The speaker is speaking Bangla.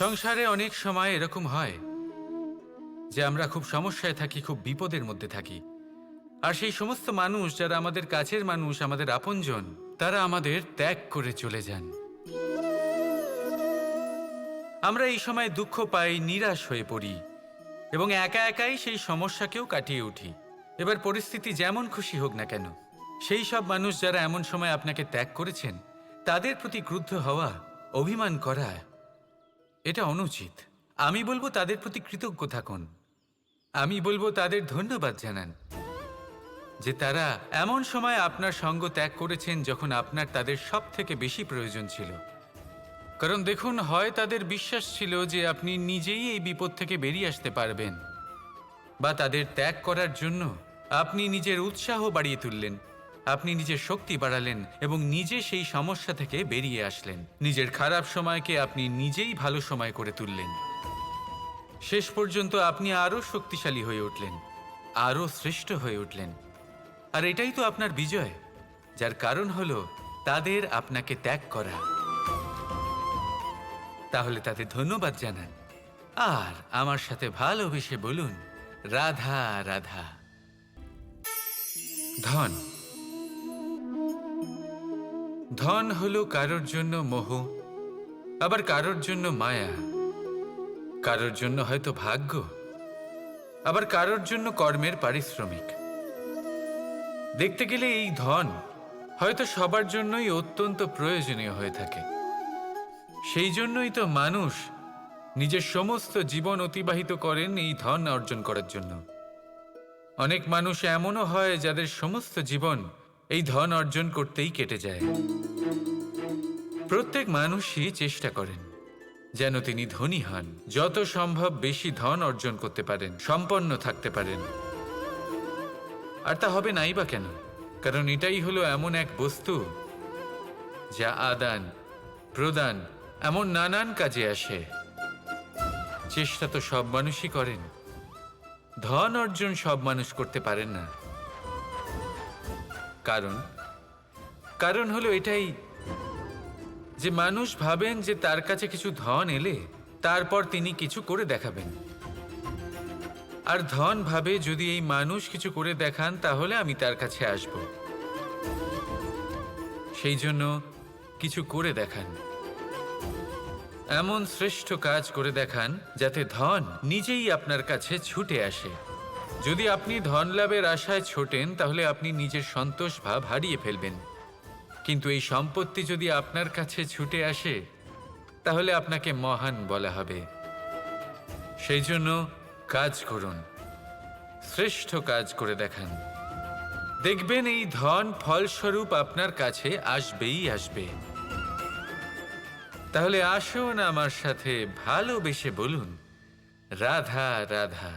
সংসারে অনেক সময় এরকম হয় যে আমরা খুব সমস্যায় থাকি, খুব বিপদের মধ্যে থাকি। আর সেই সমস্ত মানুষ যারা আমাদের কাছের মানুষ, আমাদের আপনজন, তারা আমাদের ত্যাগ করে চলে যান। আমরা এই সময় দুঃখ পাই, নিরাশ হয়ে পড়ি এবং একা একাই সেই সমস্যাকেও কাটিয়ে উঠি। এবার পরিস্থিতি যেমন খুশি হোক না কেন, সেই সব মানুষ যারা এমন সময় আপনাকে ত্যাগ করেছেন, তাদের প্রতি ক্রুদ্ধ হওয়া, অভিমান করা, এটা অনুচিত। আমি বলবো তাদের প্রতি কৃতজ্ঞ থাকুন। আমি বলবো তাদের ধন্যবাদ জানান যে তারা এমন সময় আপনার সঙ্গ ত্যাগ করেছেন যখন আপনার তাদের সব থেকে বেশি প্রয়োজন ছিল। কারণ দেখুন, হয় তাদের বিশ্বাস ছিল যে আপনি নিজেই এই বিপদ থেকে বেরিয়ে আসতে পারবেন, বা তাদের ত্যাগ করার জন্য আপনি নিজের উৎসাহ বাড়িয়ে তুললেন, আপনি নিজের শক্তি বাড়ালেন এবং নিজে সেই সমস্যা থেকে বেরিয়ে আসলেন। নিজের খারাপ সময়কে আপনি নিজেই ভালো সময় করে তুললেন। শেষ পর্যন্ত আপনি আরও শক্তিশালী হয়ে উঠলেন, আরও শ্রেষ্ঠ হয়ে উঠলেন। আর এটাই তো আপনার বিজয়, যার কারণ হলো তাদের আপনাকে ত্যাগ করা। তাহলে তাদের ধন্যবাদ জানান আর আমার সাথে ভালোবেসে বলুন, রাধা রাধা। ধন ধন হলো কারোর জন্য মোহ, আবার কারোর জন্য মায়া, কারোর জন্য হয়তো ভাগ্য, আবার কারোর জন্য কর্মের পারিশ্রমিক। দেখতে গেলে এই ধন হয়তো সবার জন্যই অত্যন্ত প্রয়োজনীয় হয়ে থাকে। সেই জন্যই তো মানুষ নিজের সমস্ত জীবন অতিবাহিত করেন এই ধন অর্জন করার জন্য। অনেক মানুষ এমনও হয় যাদের সমস্ত জীবন এই ধন অর্জন করতেই কেটে যায়। প্রত্যেক মানুষই চেষ্টা করেন যেন তিনি ধনী হন, যত সম্ভব বেশি ধন অর্জন করতে পারেন, সম্পন্ন থাকতে পারেন। আর তা হবে নাই বা কেন? কারণ এটাই হলো এমন এক বস্তু যা আদান প্রদান এমন নানান কাজে আসে। চেষ্টা তো সব মানুষই করেন, ধন অর্জন সব মানুষ করতে পারেন না। কারণ হলো এটাই যে মানুষ ভাবেন যে তার কাছে কিছু ধন এলে তারপর তিনি কিছু করে দেখাবেন। আর ধন ভাবে যদি এই মানুষ কিছু করে দেখান তাহলে আমি তার কাছে আসব। সেই জন্য কিছু করে দেখান, এমন শ্রেষ্ঠ কাজ করে দেখান যাতে ধন নিজেই আপনার কাছে ছুটে আসে। যদি আপনি ধন লাভের আশায় ছোটেন তাহলে আপনি নিজের সন্তোষ ভাব হারিয়ে ফেলবেন। কিন্তু এই সম্পত্তি যদি আপনার কাছে ছুটে আসে তাহলে আপনাকে মহান বলা হবে। সেই জন্য কাজ করুন, শ্রেষ্ঠ কাজ করে দেখান। দেখবেন এই ধন ফলস্বরূপ আপনার কাছে আসবেই আসবে। তাহলে আসুন আমার সাথে ভালোবেসে বলুন, রাধা রাধা।